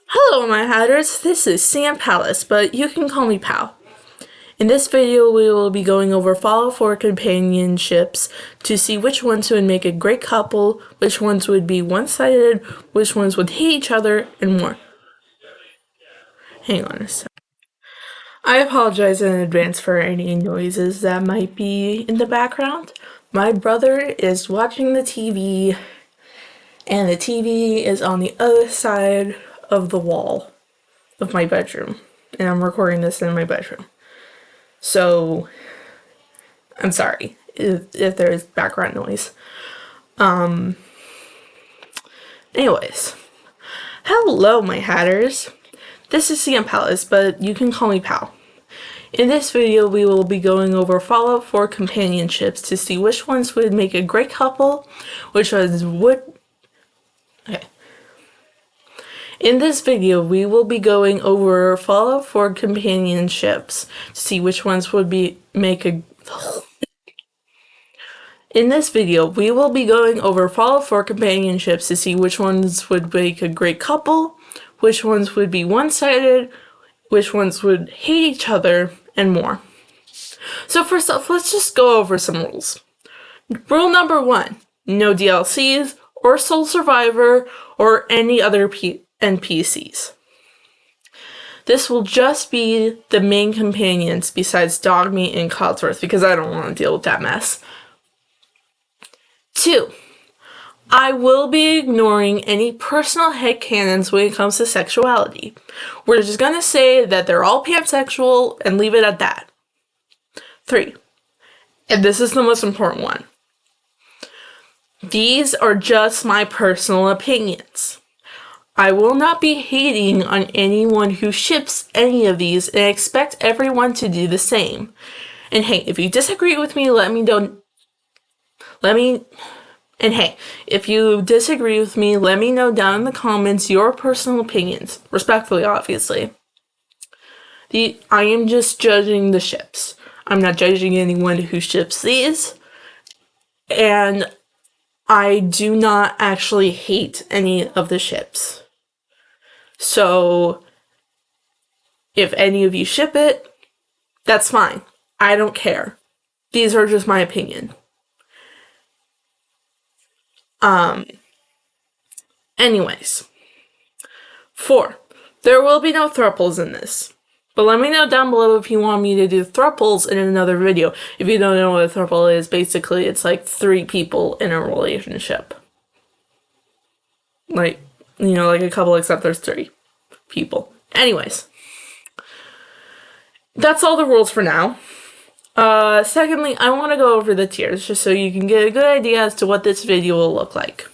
Hello, my hatters. This is Sam Palace, but you can call me Pal. In this video, we will be going over Fallout 4 companionships to see which ones would make a great couple, which ones would be one-sided, which ones would hate each other, and more. Hang on a sec. I apologize in advance for any noises that might be in the background. My brother is watching the TV, and the TV is on the other side of the wall of my bedroom, and I'm recording this in my bedroom. So, I'm sorry if there's background noise. Anyways. Hello, my hatters. This is Sam Palace, but you can call me Pal. In this video, we will be going over Fallout 4 companionships to see which ones would make a great couple, which ones would... Okay. In this video, we will be going over Fallout 4 companionships to see which ones would make a... In this video, we will be going over Fallout 4 companionships to see which ones would make a great couple, which ones would be one-sided, which ones would hate each other, and more. So first off, let's just go over some rules. Rule number 1, no DLCs, or Soul Survivor, or any other NPCs. This will just be the main companions besides Dogmeat and Codsworth, because I don't want to deal with that mess. 2, I will be ignoring any personal headcanons when it comes to sexuality. We're just gonna say that they're all pansexual and leave it at that. 3, and this is the most important one. These are just my personal opinions. I will not be hating on anyone who ships any of these, and I expect everyone to do the same. And hey, if you disagree with me, if you disagree with me, let me know down in the comments your personal opinions. Respectfully, obviously. I am just judging the ships. I'm not judging anyone who ships these. And I do not actually hate any of the ships. So, if any of you ship it, that's fine. I don't care. These are just my opinion. Anyways. 4, there will be no thruples in this. But let me know down below if you want me to do thruples in another video. If you don't know what a thruple is, basically it's like 3 people in a relationship. Like a couple, except there's 3 people. Anyways. That's all the rules for now. Secondly, I want to go over the tiers, just so you can get a good idea as to what this video will look like.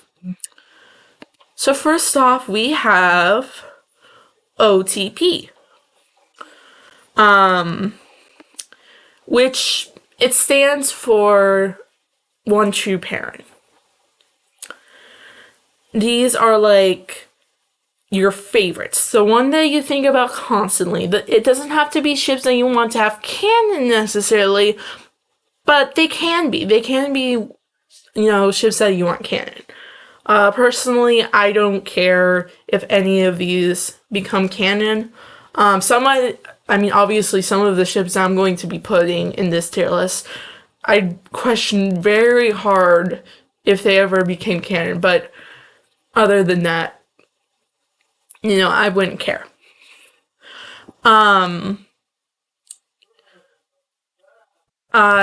So first off, we have OTP. Which it stands for One True Parent. These are like your favorites, the one that you think about constantly. It doesn't have to be ships that you want to have canon necessarily, but they can be. They can be, ships that you want canon. Personally, I don't care if any of these become canon. Obviously, some of the ships I'm going to be putting in this tier list, I question very hard if they ever became canon, but other than that, I wouldn't care.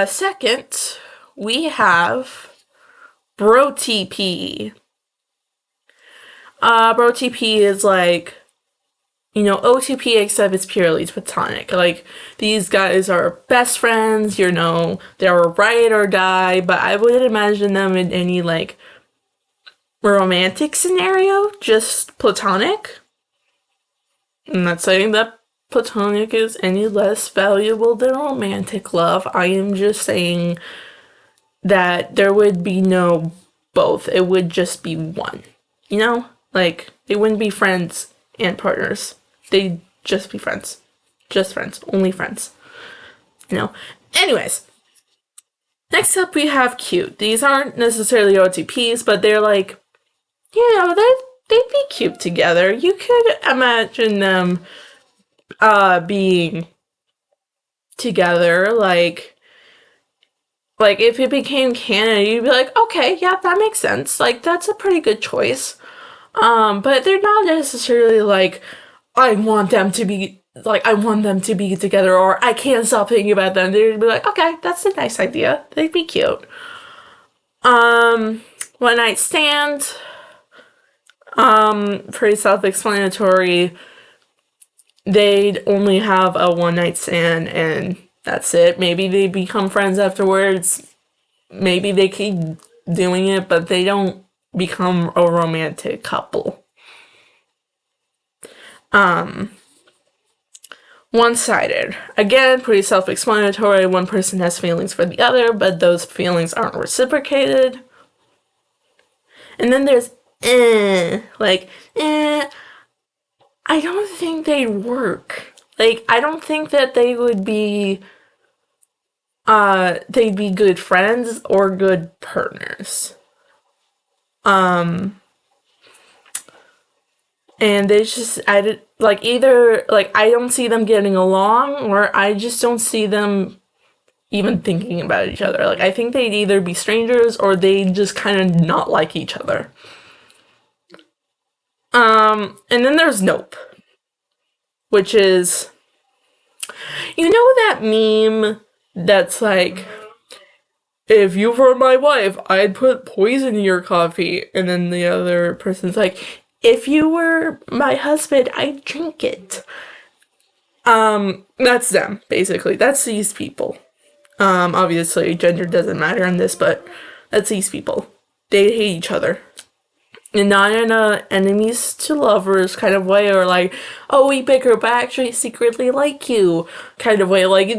Second, we have BroTP. BroTP is like, OTP, except it's purely platonic. Like, these guys are best friends, they're a ride or die, but I wouldn't imagine them in any, romantic scenario, just platonic. I'm not saying that platonic is any less valuable than romantic love. I am just saying that there would be no both. It would just be one. They wouldn't be friends and partners. They'd just be friends. Just friends. Only friends. Anyways. Next up, we have cute. These aren't necessarily OTPs, but they're they'd be cute together. You could imagine them being together, like if it became canon, you'd be like, okay, yeah, that makes sense. Like that's a pretty good choice. But they're not necessarily like, I want them to be together, or I can't stop thinking about them. They'd be like, okay, that's a nice idea. They'd be cute. One night stand. Pretty self-explanatory. They'd only have a one night stand and that's it. Maybe they become friends afterwards. Maybe they keep doing it, but they don't become a romantic couple. One-sided. Again, pretty self-explanatory. One person has feelings for the other, but those feelings aren't reciprocated. And then there's I don't think they'd work. Like, I don't think that they would be, they'd be good friends or good partners. And they just, either, I don't see them getting along, or I just don't see them even thinking about each other. Like, I think they'd either be strangers, or they'd just kind of not like each other. And then there's Nope, which is, you know that meme that's like, if you were my wife, I'd put poison in your coffee. And then the other person's like, if you were my husband, I'd drink it. That's them, basically. That's these people. Obviously, gender doesn't matter in this, but that's these people. They hate each other. And not in a enemies to lovers kind of way, or like, oh, we bicker but I actually secretly like you kind of way. Like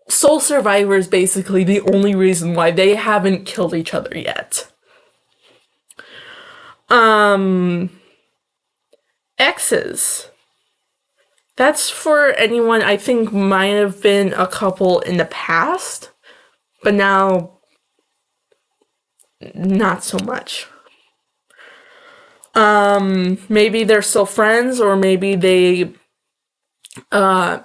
Soul Survivor is basically the only reason why they haven't killed each other yet. Exes. That's for anyone I think might have been a couple in the past, but now not so much. Maybe they're still friends, or maybe they had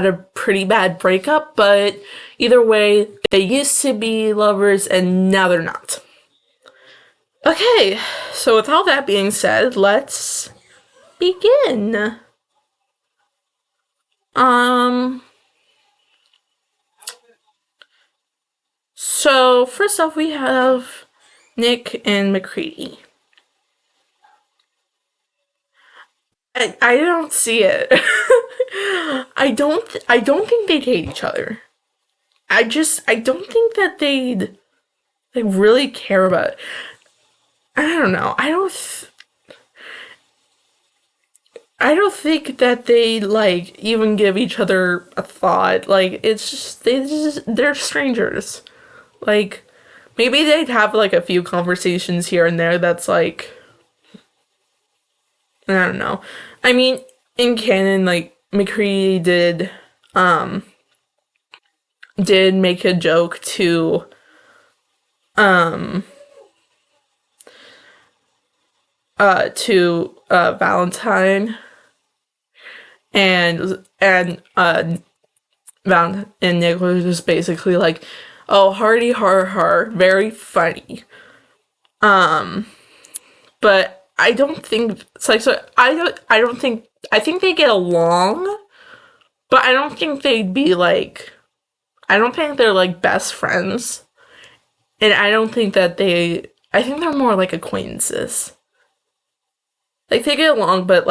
a pretty bad breakup, but either way, they used to be lovers and now they're not. Okay, so with all that being said, let's begin. So first off, we have Nick and McCready. I don't see it. I don't think they'd hate each other. I don't think that they really care about it. I don't know. I don't think that they even give each other a thought. Like it's just they're strangers. Like maybe they'd have a few conversations here and there that's like, I don't know. I mean, in canon, McCready did make a joke to Valentine, and Nick was just basically like, oh, hardy har har, very funny. But I don't think it's I think they get along, but I don't think they'd be I don't think they're best friends. And I don't think that I think they're more like acquaintances. They get along, but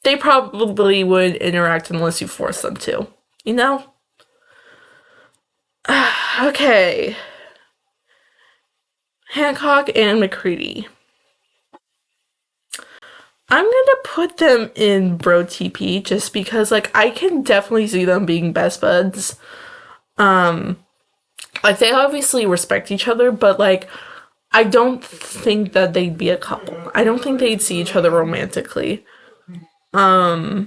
they probably would interact unless you force them to, you know? Okay. Hancock and McCready. I'm gonna put them in bro TP just because I can definitely see them being best buds. They obviously respect each other, but I don't think that they'd be a couple. I don't think they'd see each other romantically. I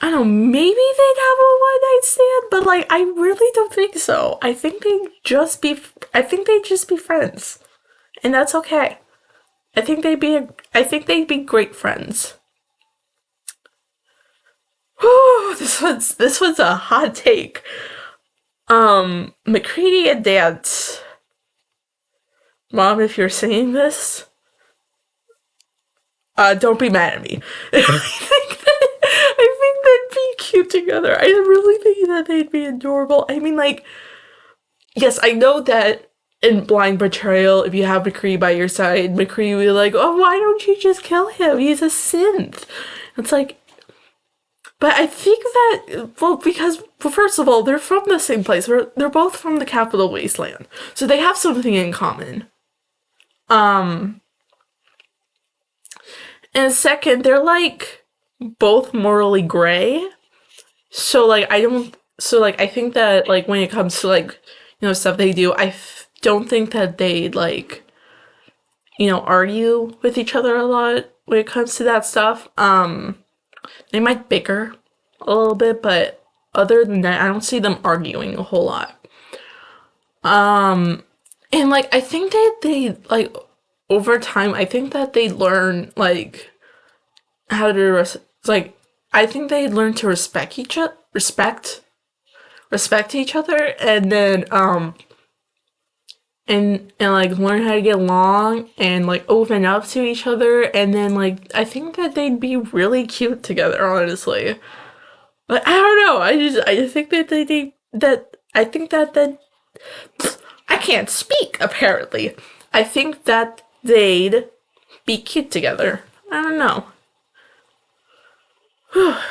don't know, maybe they'd have a one night stand, but I really don't think so. I think they'd just be friends. and that's okay. I think they'd be great friends. Whew, this was a hot take. McCready and Dance. Mom, if you're saying this, don't be mad at me. I think they'd be cute together. I really think that they'd be adorable. I mean, like, yes, I know that in Blind Betrayal, if you have McCree by your side, McCree will be like, oh, why don't you just kill him? He's a synth. It's like, but I think that, well, because, well, first of all, they're from the same place. They're both from the Capital Wasteland. So they have something in common. Um, and second, they're like both morally gray. So like I don't so like I think that like when it comes to like stuff they do, don't think that they like argue with each other a lot when it comes to that stuff. They might bicker a little bit, but other than that, I don't see them arguing a whole lot. And like I think that they like over time, I think that they learn like how to like I think they learn to respect each other, and then and like learn how to get along and like open up to each other, and then like I think that they'd be really cute together, honestly. But I don't know. I think that I think that I can't speak apparently. I think that they'd be cute together. I don't know.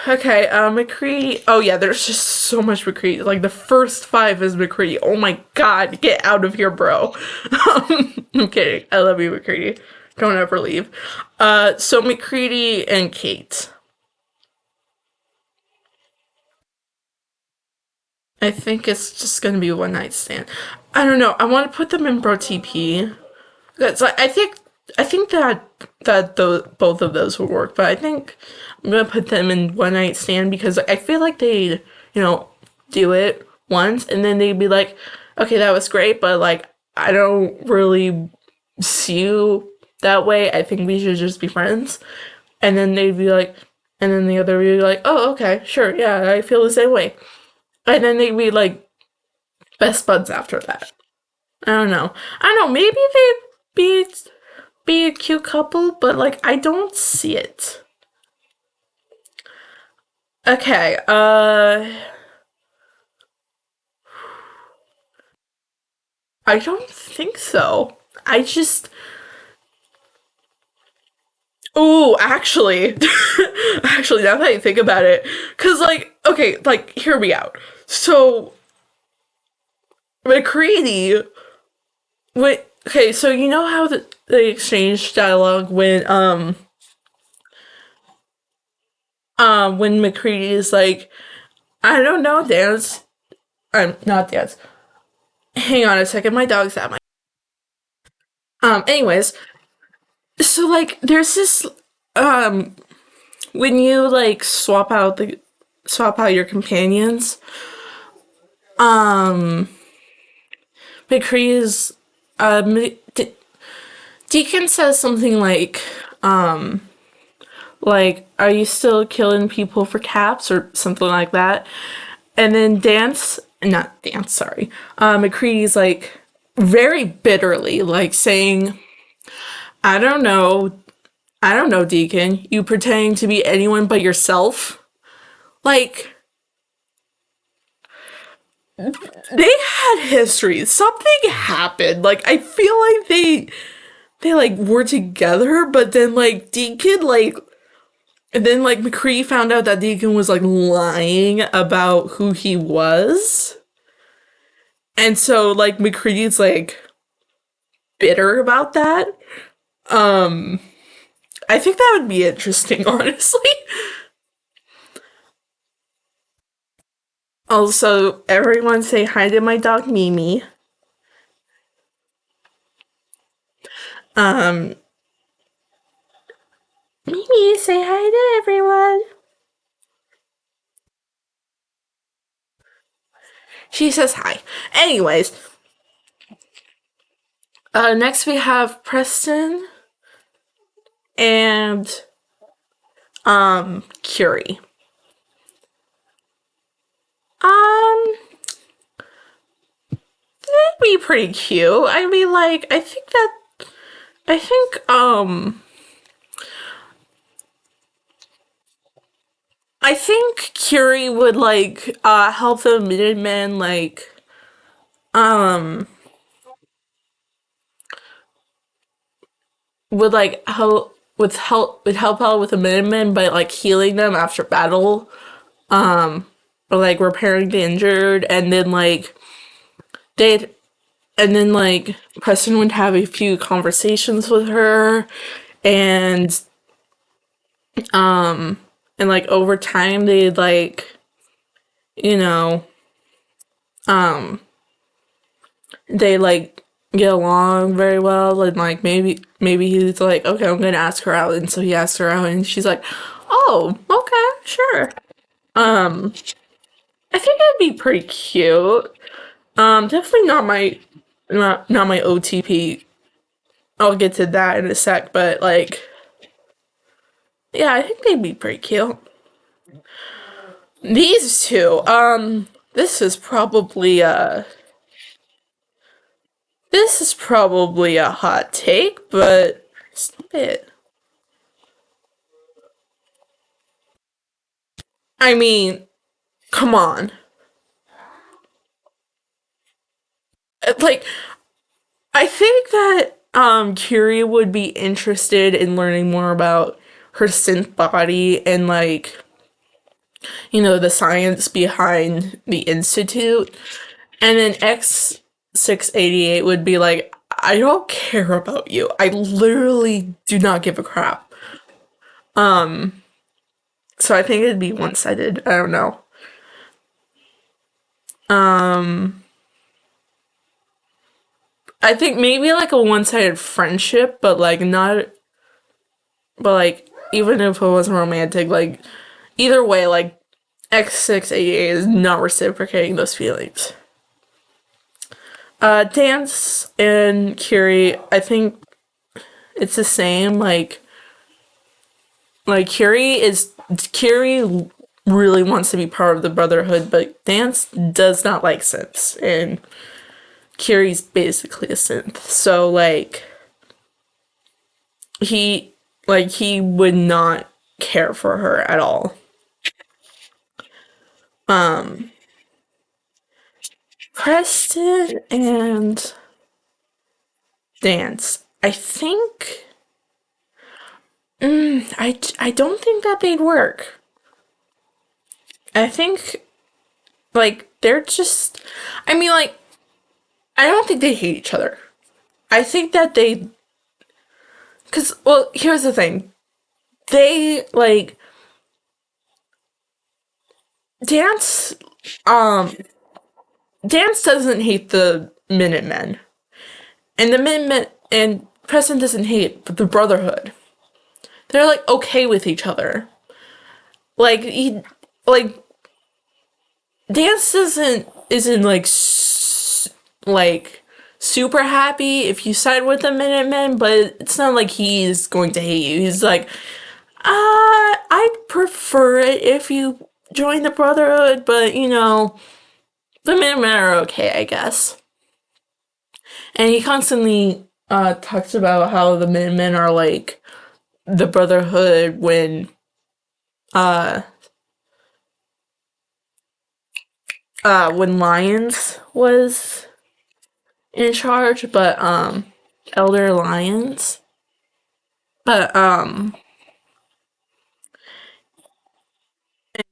Okay, McCree. Oh yeah, there's just so much McCree. Like the first five is McCree. Oh my god, get out of here, bro. I'm kidding. I love you, McCready. Don't ever leave. So McCready and Kate. I think it's just gonna be a one night stand. I don't know. I want to put them in Bro TP. That's like I think that both of those will work, but I think I'm gonna put them in one night stand because I feel like they'd do it once and then they'd be like, okay, that was great, but like I don't really see you that way. I think we should just be friends. And then they'd be like, and then the other would be like, oh, okay, sure, yeah, I feel the same way. And then they'd be like best buds after that. I don't know. I don't know. Maybe they'd be a cute couple, but like I don't see it. Okay. I don't think so. I just. Oh, actually, actually, now that I think about it, cause like, okay, like, hear me out. So McCready, wait, okay, so you know how they exchange dialogue when McCready is like, I don't know, dance. I'm not dance. Hang on a second, my dog's at my. Anyways, so like, there's this um when you like swap out your companions, um McCree's Deacon says something like are you still killing people for caps or something like that, and then not Dance, sorry, McCree's like very bitterly like saying, I don't know, Deacon, you pretending to be anyone but yourself. Like, they had history. Something happened. Like, I feel like they like were together, but then like Deacon like and then like McCree found out that Deacon was like lying about who he was. And so like McCree's like bitter about that. Um I think that would be interesting, honestly. Also, everyone say hi to my dog Mimi. Um, Mimi, say hi to everyone. She says hi. Anyways, Next we have Preston and Curie. Um, that'd be pretty cute. I mean, like, I think, I think Curie would like help the Minutemen like um would like help out with the Minutemen by like healing them after battle, or like repairing the injured, and then like they'd and then like Preston would have a few conversations with her, and and like over time they'd like, you know, they like get along very well, and like maybe he's like, okay, I'm gonna ask her out, and so he asks her out, and she's like, oh, okay, sure. I think it'd be pretty cute. Definitely not my OTP. I'll get to that in a sec, but like, yeah, I think they'd be pretty cute. These two, this is probably a hot take, but stop it. I mean, come on. Like, I think that Curie would be interested in learning more about her synth body and like, the science behind the institute. And then X688 would be like, I don't care about you. I literally do not give a crap. So I think it'd be one-sided. I don't know. I think maybe like a one-sided friendship, but like not, but like even if it wasn't romantic, like either way, like X688 is not reciprocating those feelings. Dance and Curie, I think it's the same. Like Curie really wants to be part of the Brotherhood, but Dance does not like synths, and Curie's basically a synth. So he he would not care for her at all. Preston and Dance. I think I don't think that they'd work. I think like they're just I mean like I don't think they hate each other. I think that they cuz well, here's the thing. They like Dance um Dance doesn't hate the Minutemen. And the Minutemen and Preston doesn't hate the Brotherhood. They're like okay with each other. Like he like Dance isn't like super happy if you side with the Minutemen, but it's not like he's going to hate you. He's like, I'd prefer it if you join the Brotherhood, but the Minutemen are okay, I guess. And he constantly talks about how the Minutemen are like the Brotherhood uh when Lyons was in charge, but Elder Lyons. But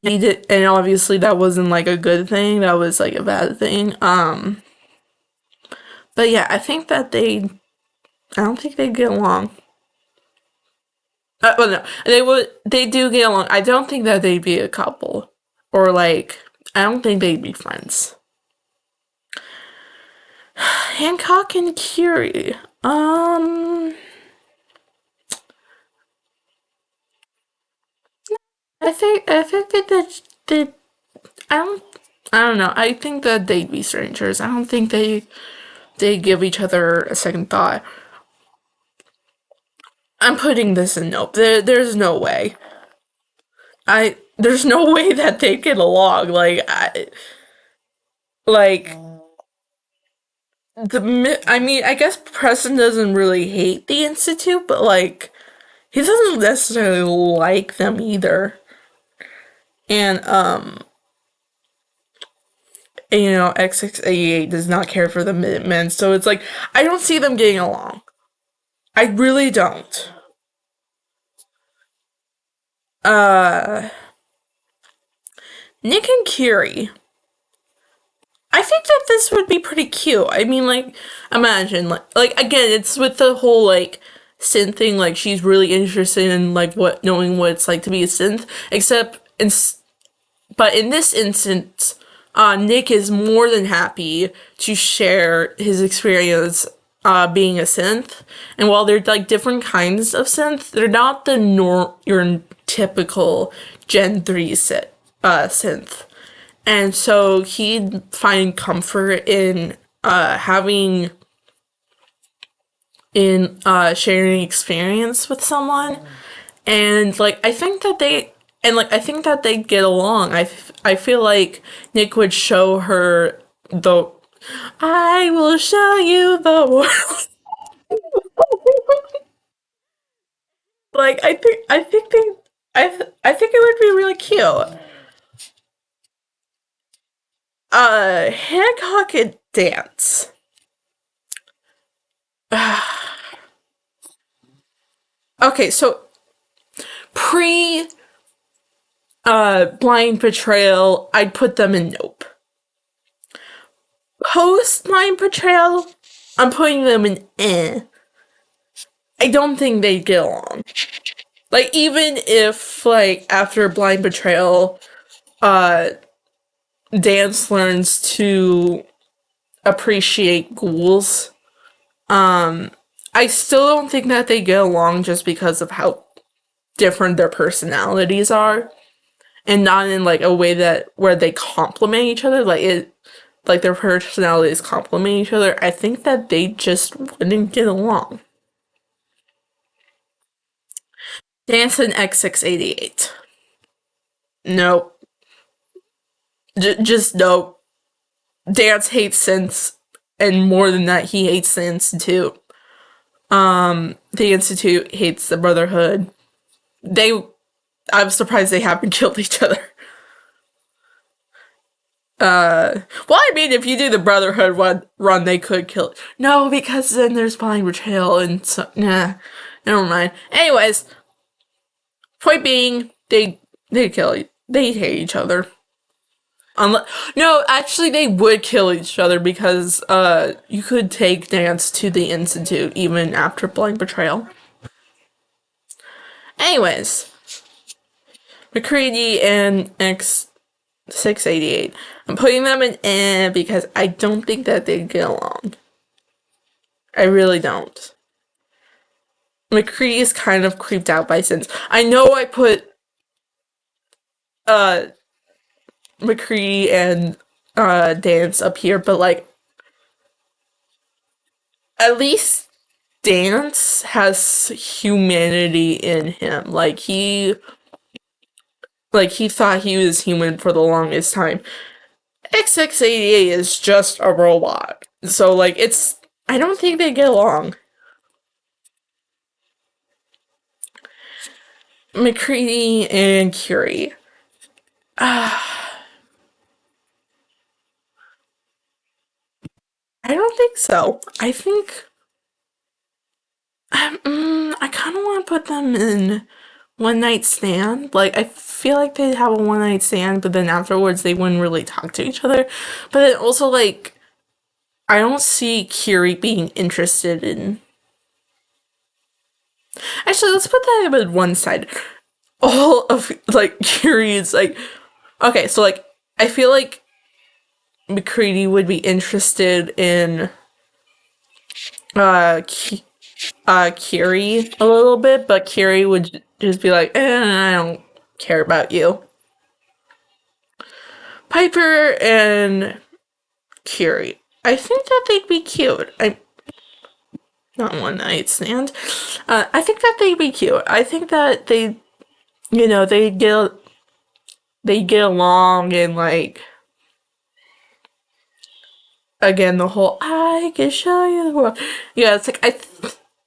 he did, and obviously that wasn't like a good thing. That was like a bad thing. But yeah, I don't think they get along. Well, no, they do get along. I don't think that they'd be a couple, or like, I don't think they'd be friends. Hancock and Curie. I think that they I don't know. I think that they'd be strangers. I don't think they they give each other a second thought. I'm putting this in nope. There's no way. There's no way that they get along. Like I mean, I guess Preston doesn't really hate the Institute, but like he doesn't necessarily like them either. And X688 does not care for the Minutemen, so it's like I don't see them getting along. I really don't. Uh Nick and Kiri. I think that this would be pretty cute. I mean, like, imagine, like again, it's with the whole like synth thing. Like, she's really interested in like knowing what it's like to be a synth. But in this instance, Nick is more than happy to share his experience being a synth. And while they're like different kinds of synth, they're not your typical Gen 3 synth. And so he'd find comfort in having in sharing experience with someone, and like I think that they get along. I feel like Nick would show her the I will show you the world. Like I think it would be really cute. Hancock and Dance. Okay, so pre blind betrayal, I'd put them in nope. Post blind betrayal, I'm putting them in eh. I don't think they'd get along. Like, even if like after blind betrayal, uh Dance learns to appreciate ghouls, I still don't think that they get along just because of how different their personalities are, and not in like a way that where they complement each other. Like their personalities complement each other. I think that they just wouldn't get along. Dance and X688. Nope. Just nope. Dance hates synths, and more than that, he hates the Institute. The Institute hates the Brotherhood. I'm surprised they haven't killed each other. Well, I mean, if you do the Brotherhood run, they could kill. No, because then there's blind betrayal, and so nah, never mind. Anyways, point being, they hate each other. No, actually, they would kill each other because you could take Dance to the Institute even after blind betrayal. Anyways, McCready and X688. I'm putting them in because I don't think that they get along. I really don't. McCready is kind of creeped out by Sins. I know I put uh McCready and Dance up here, but like at least Dance has humanity in him. He thought he was human for the longest time. X688 is just a robot. So like I don't think they get along. McCready and Curie. I don't think so. I think I kind of want to put them in one night stand. Like, I feel like they'd have a one night stand, but then afterwards they wouldn't really talk to each other. But then also, like, I don't see Curie being interested in. Actually, let's put that in one side. All of like Curie is like, okay, so like I feel like McCready would be interested in Kiri a little bit, but Kiri would just be like, I don't care about you. Piper and Kiri. I think that they'd be cute. I Not one night stand. I think that they'd be cute. I think that they get along, and like, again, the whole "I can show you the world." Yeah, it's like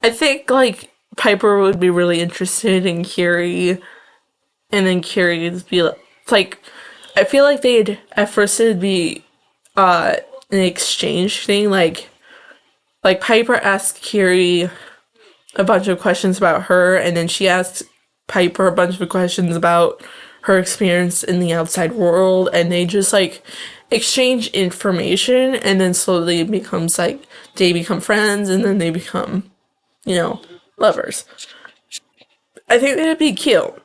I think like Piper would be really interested in Kiri, and then Kiri would be like, I feel like they'd at first it'd be an exchange thing, like Piper asked Kiri a bunch of questions about her, and then she asked Piper a bunch of questions about her experience in the outside world, and they just like exchange information, and then slowly it becomes like they become friends, and then they become, lovers. I think that'd be cute.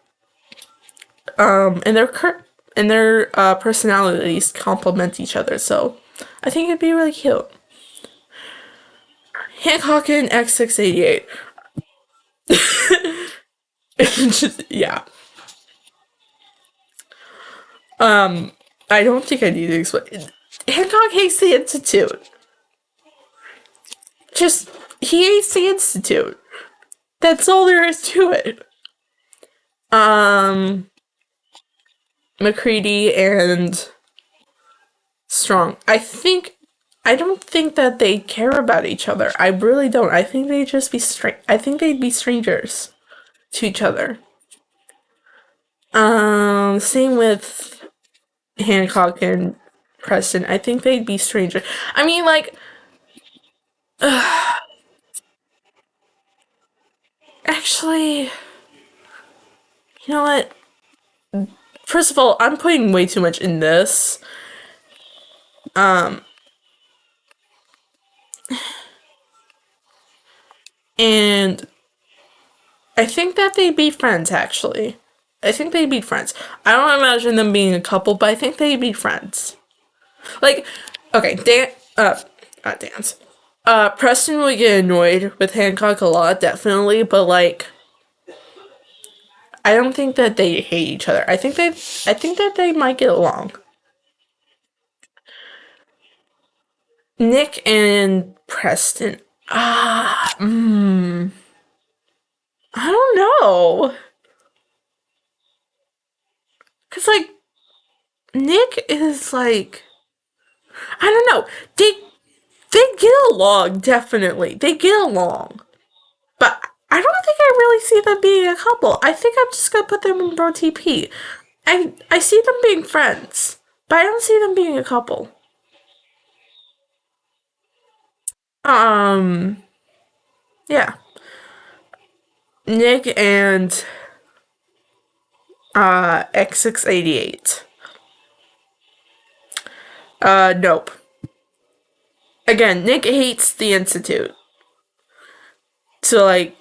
And their personalities complement each other, so I think it'd be really cute. Hancock and X688. Just, yeah. I don't think I need to explain. Hancock hates the Institute. Just, he hates the Institute. That's all there is to it. Um, McCready and Strong. I don't think that they care about each other. I really don't. I think they'd just be I think they'd be strangers to each other. Same with Hancock and Preston. I think they'd be strangers. I mean, like, actually, you know what? First of all, I'm putting way too much in this. Um, and I think that they'd be friends, actually. I think they'd be friends. I don't imagine them being a couple, but I think they'd be friends. Like, okay, not Dance. Preston would get annoyed with Hancock a lot, definitely, but like, I don't think that they hate each other. I think that they might get along. Nick and Preston. I don't know. Cause like, Nick is like, I don't know. They get along, definitely. They get along. But I don't think I really see them being a couple. I think I'm just gonna put them in bro TP. I see them being friends, but I don't see them being a couple. Um, yeah. Nick and X688. Nope. Again, Nick hates the Institute. So like,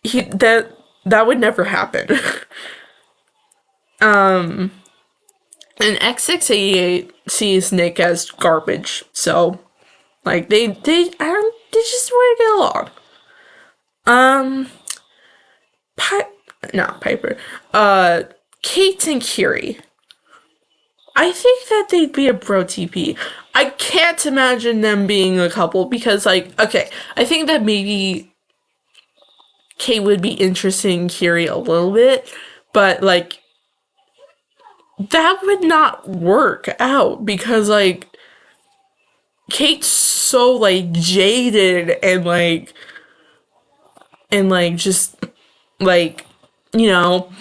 he that would never happen. um and X688 sees Nick as garbage. So like, they just want to get along. Um Not Piper. Kate and Kiri. I think that they'd be a bro TP. I can't imagine them being a couple because, like, okay, I think that maybe Kate would be interested in Kiri a little bit, but, like, that would not work out because, like, Kate's so, like, jaded and, like, just, like, you know,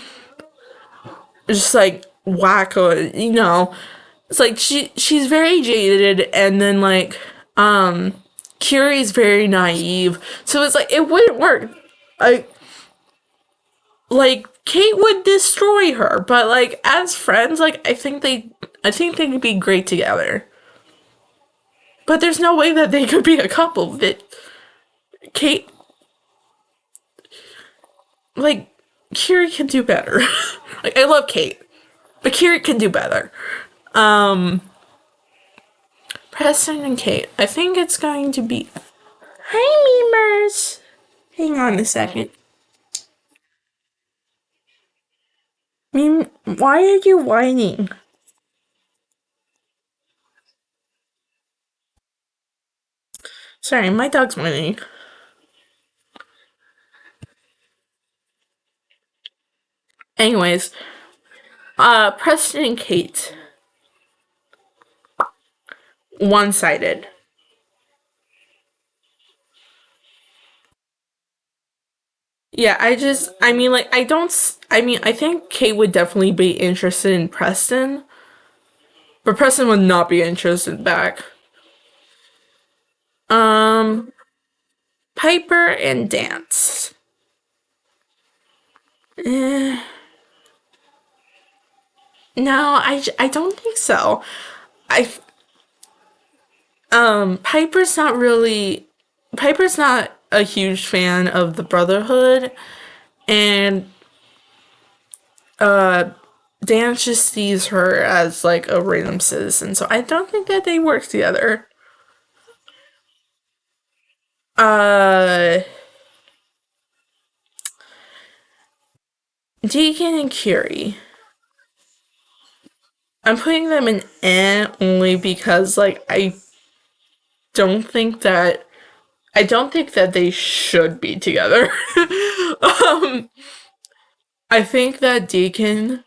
just, like, wacko, it's like she's very jaded, and then like Kiri's very naive, so it's like it wouldn't work. Like Kate would destroy her, but like as friends, like I think they'd be great together. But there's no way that they could be a couple. That Kate, like, Kiri can do better. Like, I love Kate, but Kiri can do better. Um Preston and Kate. I think it's going to be. Hi, memers. Hang on a second. Why are you whining? Sorry, my dog's whining. Anyways, Preston and Kate, one-sided. Yeah, I mean, like, I don't, I mean, I think Kate would definitely be interested in Preston, but Preston would not be interested back. Um, Piper and Dance. Eh, no, I don't think so. I, Piper's not a huge fan of the Brotherhood, and Dan just sees her as like a random citizen, so I don't think that they work together. Uh, Deacon and Curie. I'm putting them in only because like don't think that I don't think that they should be together. um, I think that Deacon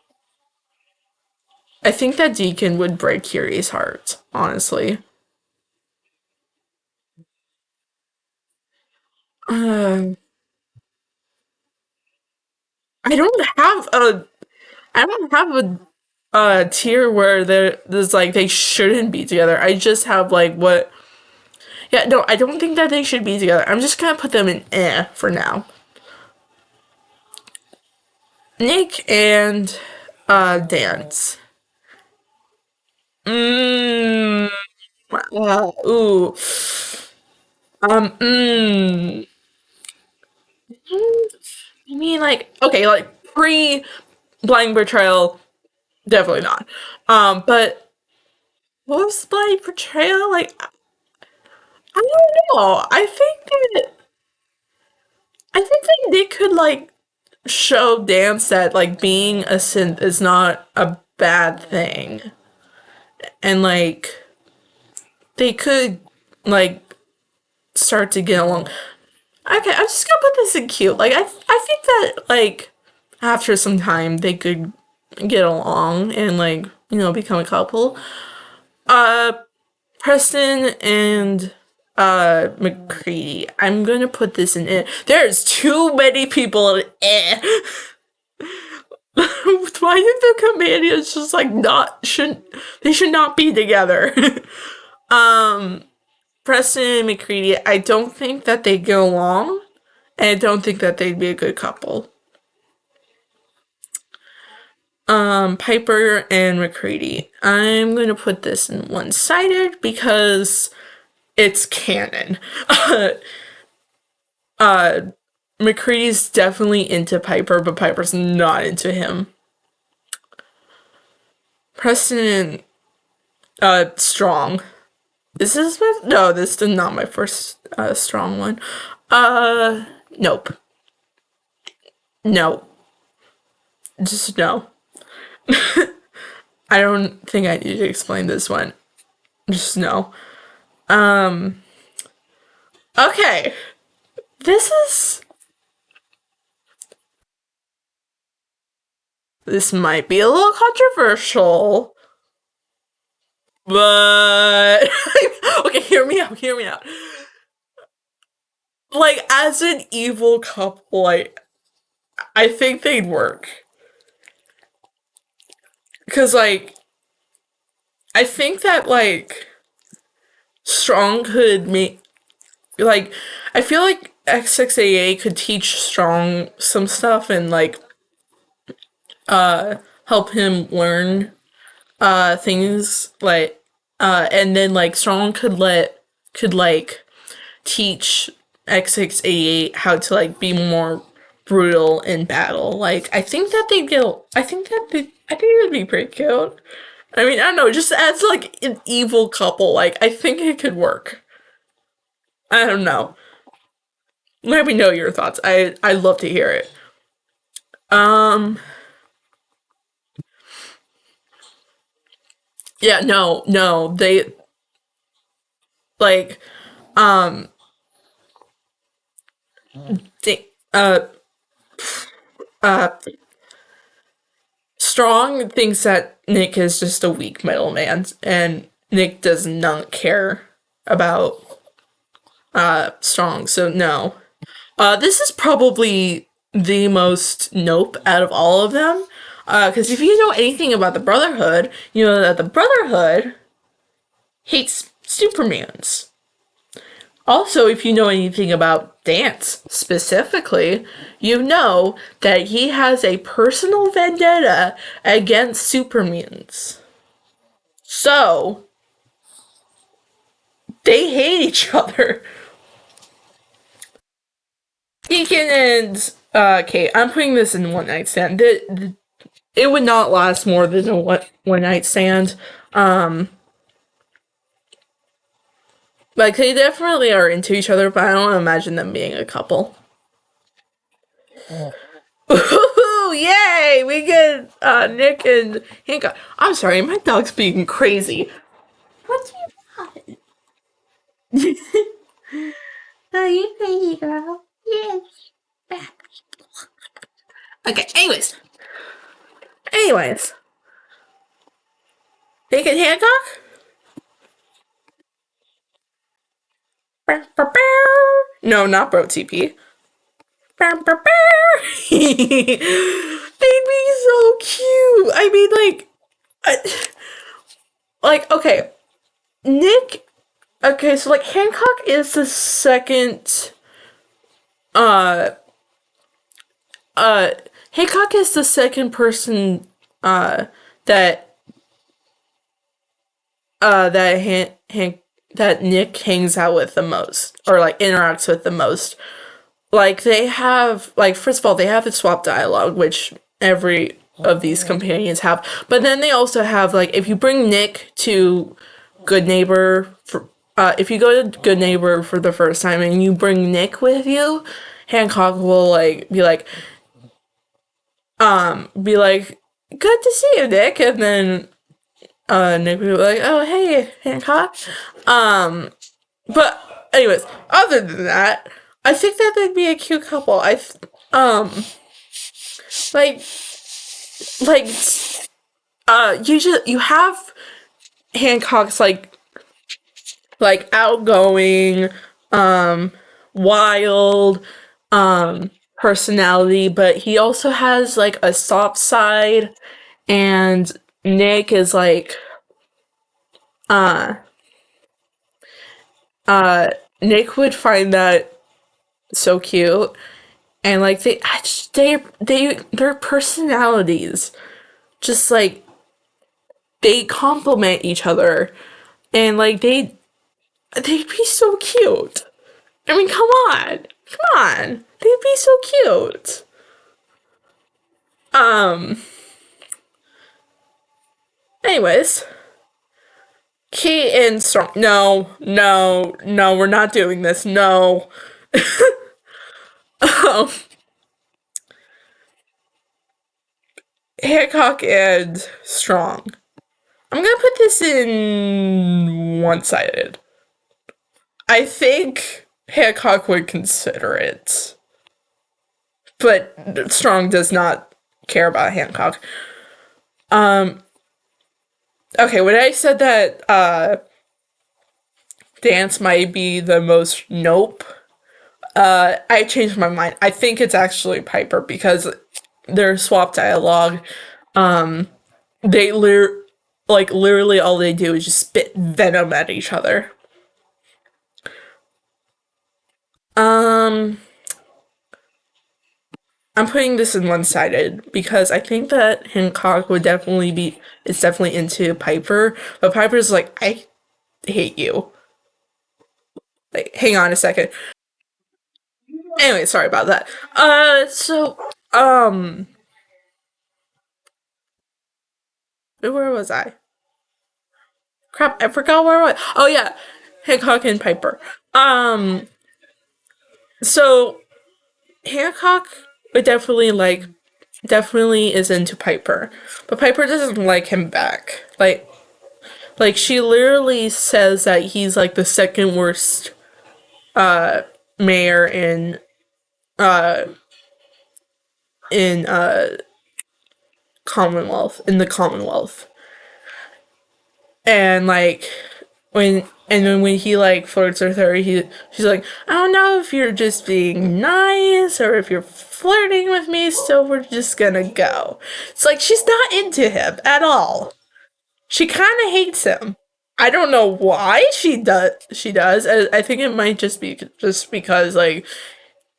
I think that Deacon would break Curie's heart, honestly. Um, I don't have a I don't have a tier where there's like they shouldn't be together. I just have like what. Yeah, no, I don't think that they should be together. I'm just gonna put them in for now. Nick and Dance. Mmm. Ooh. Um. Mmm. I mean, like, okay, like pre blind betrayal, definitely not. But what was blind betrayal? Like, I don't know. I think that they could like show Dance that like being a synth is not a bad thing, and like they could like start to get along. Okay, I'm just gonna put this in cute. Like I think that like after some time they could get along and like become a couple. Uh, Preston and McCready. I'm gonna put this in it. There's too many people in it. Why did the companions just like not should they should not be together? um, Preston and McCready. I don't think that they get along, and I don't think that they'd be a good couple. Piper and McCready. I'm gonna put this in one-sided because it's canon. uh, McCready's definitely into Piper, but Piper's not into him. Preston and Strong. This is my no. This is not my first strong one. Nope. No. Just no. I don't think I need to explain this one. Just no. Um. Okay. This is. This might be a little controversial, but okay. Hear me out. Hear me out. Like as an evil couple, I think they'd work because like I think that like Strong could make like I feel like X6AA could teach Strong some stuff and like help him learn things like and then like Strong could like teach X688 how to like be more brutal in battle. Like I think that I think it would be pretty cute. I mean, I don't know, just as like an evil couple, like I think it could work. I don't know. Let me know your thoughts. I love to hear it. Um yeah, no, no. They like Th- uh, uh, Strong thinks that Nick is just a weak middleman, and Nick does not care about Strong. So no, this is probably the most nope out of all of them. Because if you know anything about the Brotherhood, you know that the Brotherhood hates supermutants. Also, if you know anything about Dance specifically, you know that he has a personal vendetta against super mutants. So, they hate each other. Deacon and Kate, I'm putting this in one night stand. It would not last more than a one night stand. Like, they definitely are into each other, but I don't imagine them being a couple. Ooh, yay! We get Nick and Hancock. I'm sorry, my dog's being crazy. What do you want? Oh, you crazy girl. Yes. Okay, anyways. Nick and Hancock? No, not Bro TP. They'd be so cute. I mean, okay, Nick. Okay, so like Hancock is the second. Uh, Hancock is the second person. That that Nick hangs out with the most, or like interacts with the most. Like they have, like first of all, they have the swap dialogue, which every of these companions have. But then they also have like if you bring Nick to Good Neighbor for if you go to Good Neighbor for the first time and you bring Nick with you, Hancock will like be like good to see you, Nick, and then Nick will be like, oh hey Hancock. But anyways, other than that, I think that they'd be a cute couple. Like like you have Hancock's like outgoing, wild, personality, but he also has like a soft side, and Nick is like uh Nick would find that so cute, and like their personalities just like they complement each other, and like they'd be so cute. I mean, come on, they'd be so cute. Um. Anyways, Kate and Strong. No, no, no, we're not doing this. No. um, Hancock and Strong. I'm gonna put this in one sided. I think Hancock would consider it, but Strong does not care about Hancock. Um, okay, when I said that Dance might be the most nope, I changed my mind. I think it's actually Piper because their swap dialogue, they literally all they do is just spit venom at each other. Um, I'm putting this in one sided because I think that Hancock would definitely be is definitely into Piper, but Piper's like, I hate you. Like, hang on a second. Anyway, sorry about that. Um, where was I? Crap, I forgot where I was. Oh yeah, Hancock and Piper. Um, so Hancock would definitely is into Piper, but Piper doesn't like him back. Like she literally says that he's like the second worst mayor uh in Commonwealth in the Commonwealth. And like and then when he like flirts with her, she's like, I don't know if you're just being nice or if you're flirting with me, so we're just gonna go. It's like she's not into him at all. She kind of hates him. I don't know why she does. I think it might just be just because like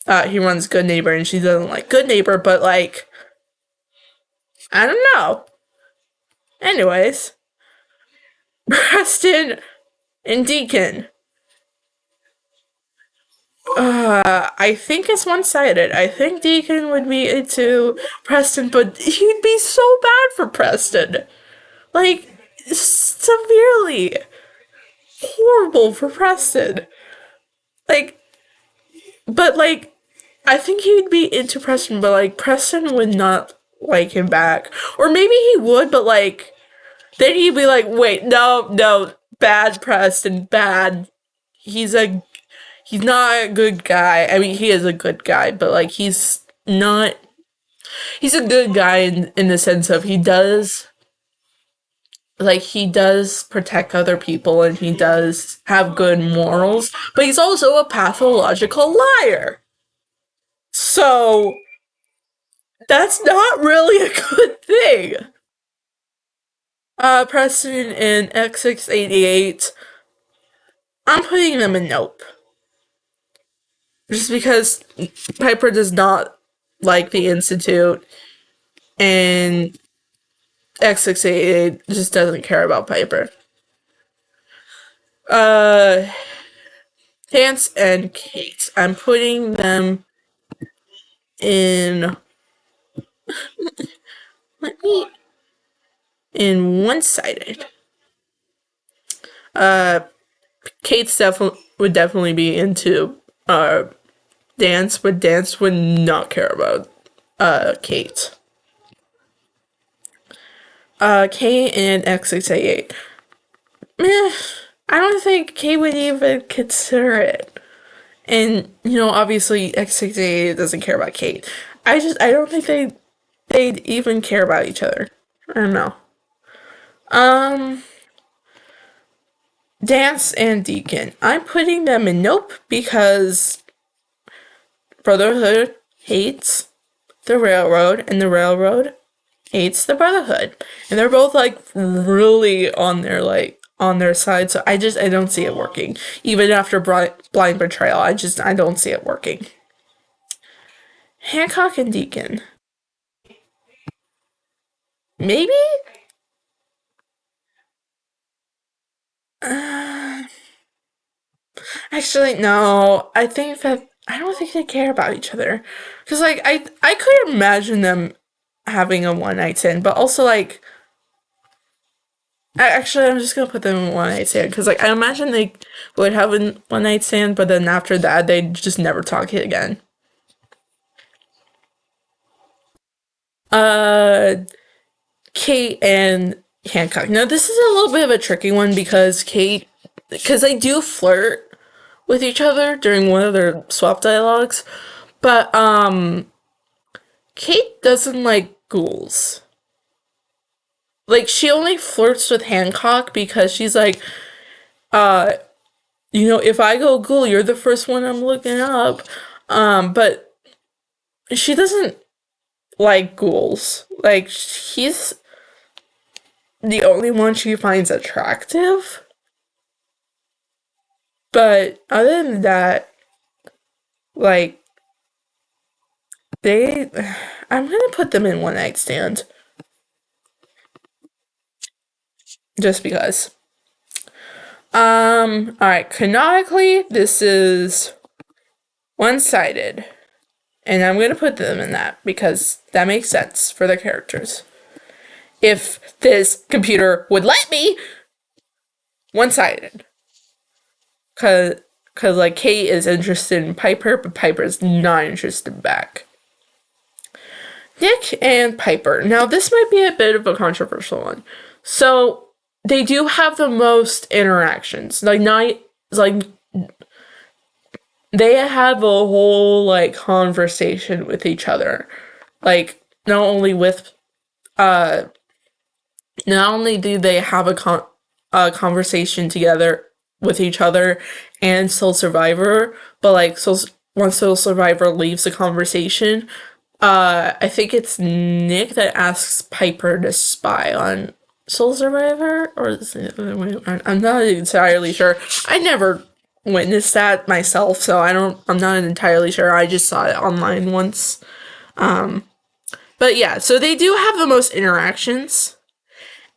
he runs Good Neighbor and she doesn't like Good Neighbor, but like I don't know. Anyways, Preston and Deacon. I think it's one sided. I think Deacon would be into Preston, but he'd be so bad for Preston. Like, severely horrible for Preston. Like, but like, I think he'd be into Preston, but like, Preston would not like him back. Or maybe he would, but like, then he'd be like, wait, no, no, bad Preston, bad. He's a he's not a good guy. I mean, he is a good guy, but like he's not. He's a good guy in the sense of he does protect other people and he does have good morals, but he's also a pathological liar. So that's not really a good thing. Preston in X688. I'm putting them in Nope. Just because Piper does not like the Institute, and X688 just doesn't care about Piper. Chance and Kate. I'm putting them in. Let me. In one-sided. Kate's would definitely be into Dance, but Dance would not care about Kate. Kate and X688. Meh, I don't think Kate would even consider it. And, obviously X688 doesn't care about Kate. I don't think they'd even care about each other. I don't know. Dance and Deacon. I'm putting them in Nope because Brotherhood hates the Railroad and the Railroad hates the Brotherhood. And they're both like really on their side, so I don't see it working. Even after Blind Betrayal, I don't see it working. Hancock and Deacon. Maybe? Actually, no. I don't think they care about each other. Because, like, I could imagine them having a one night stand, but also, like, actually, I'm just gonna put them in one night stand because, like, I imagine they would have a one night stand, but then after that, they'd just never talk again. Kate and Hancock. Now, this is a little bit of a tricky one because they do flirt with each other during one of their swap dialogues, but Kate doesn't like ghouls. Like, she only flirts with Hancock because she's like, if I go ghoul, you're the first one I'm looking up. But she doesn't like ghouls. Like, he's the only one she finds attractive. But other than that, like, I'm gonna put them in one night stand. Just because. Alright, canonically, this is one-sided. And I'm gonna put them in that because that makes sense for the characters. If this computer would let me, one-sided. Cause like Kate is interested in Piper, but Piper's not interested back. Nick and Piper. Now this might be a bit of a controversial one. So they do have the most interactions. Like they have a whole like conversation with each other. Like not only with uh not only do they have a conversation together with each other and Soul Survivor, but like once Soul Survivor leaves the conversation, I think it's Nick that asks Piper to spy on Soul Survivor, or is it the other way around? I'm not entirely sure. I never witnessed that myself, so I'm not entirely sure. I just saw it online once. But yeah, so they do have the most interactions,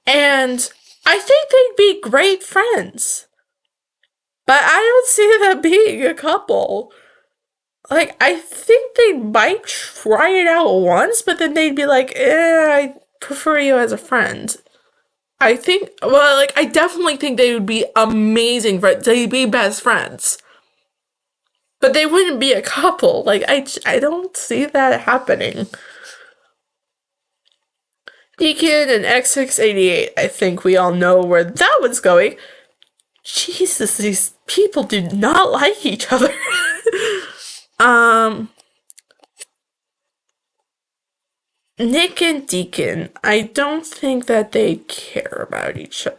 and I think they'd be great friends. But I don't see them being a couple. Like, I think they might try it out once, but then they'd be like, I prefer you as a friend. I think, well, like, I definitely think they would be amazing friends. They'd be best friends. But they wouldn't be a couple. Like, I don't see that happening. Deacon and X688, I think we all know where that was going. Jesus, these people do not like each other. um, Nick and Deacon, I don't think that they care about each other.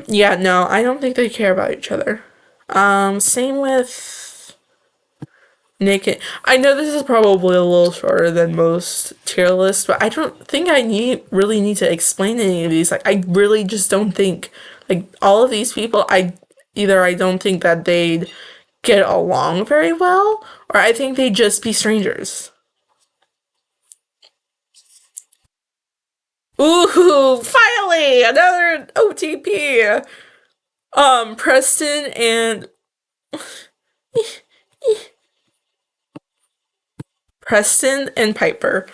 Yeah, no, I don't think they care about each other. Same with Nick. I know this is probably a little shorter than most tier lists, but I don't think I really need to explain any of these. Like, I really just don't think like all of these people. I don't think that they'd get along very well, or I think they'd just be strangers. Ooh, finally another OTP. Preston and Preston and Piper.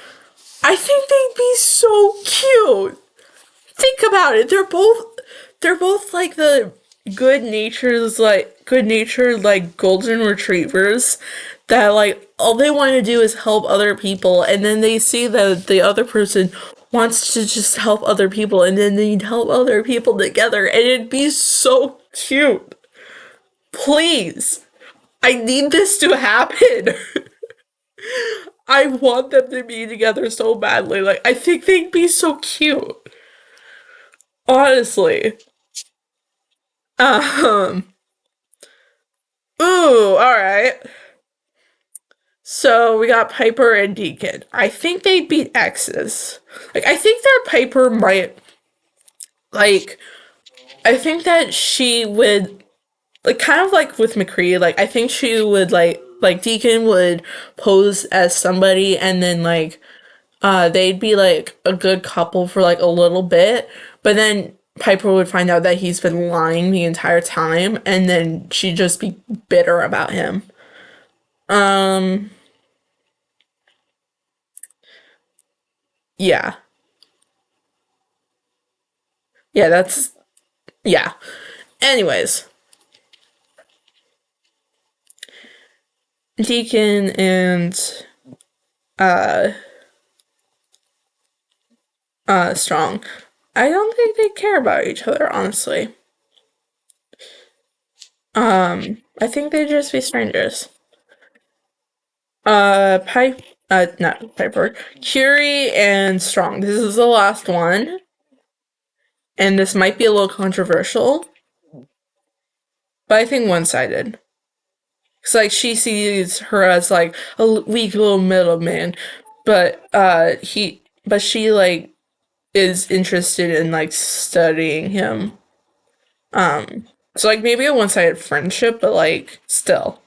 I think they'd be so cute. Think about it. They're both like the good natured like golden retrievers that like all they want to do is help other people, and then they see that the other person wants to just help other people, and then they'd help other people together, and it'd be so cute. Please, I need this to happen. I want them to be together so badly. Like, I think they'd be so cute. Honestly. Um, ooh, alright. So we got Piper and Deacon. I think they'd beat X's. Like, I think that Piper might, like, I think that she would, like, kind of like with McCree, like, I think she would, like, Deacon would pose as somebody, and then, like, they'd be like a good couple for like a little bit, but then Piper would find out that he's been lying the entire time, and then she'd just be bitter about him. Um, yeah. Yeah, yeah. Anyways, Deacon and uh Strong. I don't think they care about each other, honestly. I think they'd just be strangers. Not Piper. Curie and Strong. This is the last one, and this might be a little controversial, but I think one-sided. It's like she sees her as like a weak little middleman, but she like is interested in like studying him. So like maybe a one-sided friendship, but like still.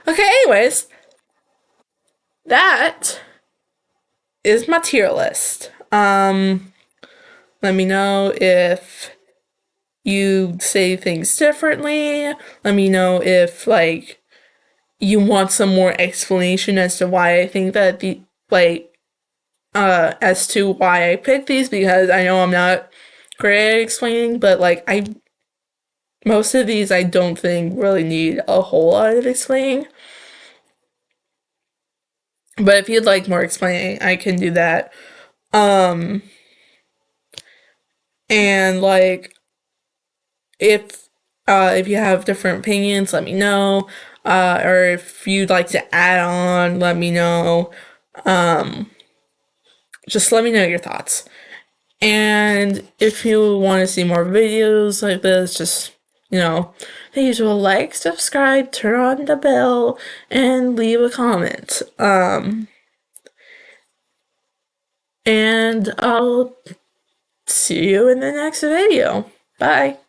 Okay, anyways, that is my tier list. Let me know if you say things differently. Let me know if like you want some more explanation as to why I think that the like as to why I picked these, because I know I'm not great at explaining, but like I most of these I don't think really need a whole lot of explaining. But if you'd like more explaining, I can do that. And like if If you have different opinions, let me know. Or if you'd like to add on, let me know. Just let me know your thoughts. And if you want to see more videos like this, just, the usual like, subscribe, turn on the bell, and leave a comment. And I'll see you in the next video. Bye.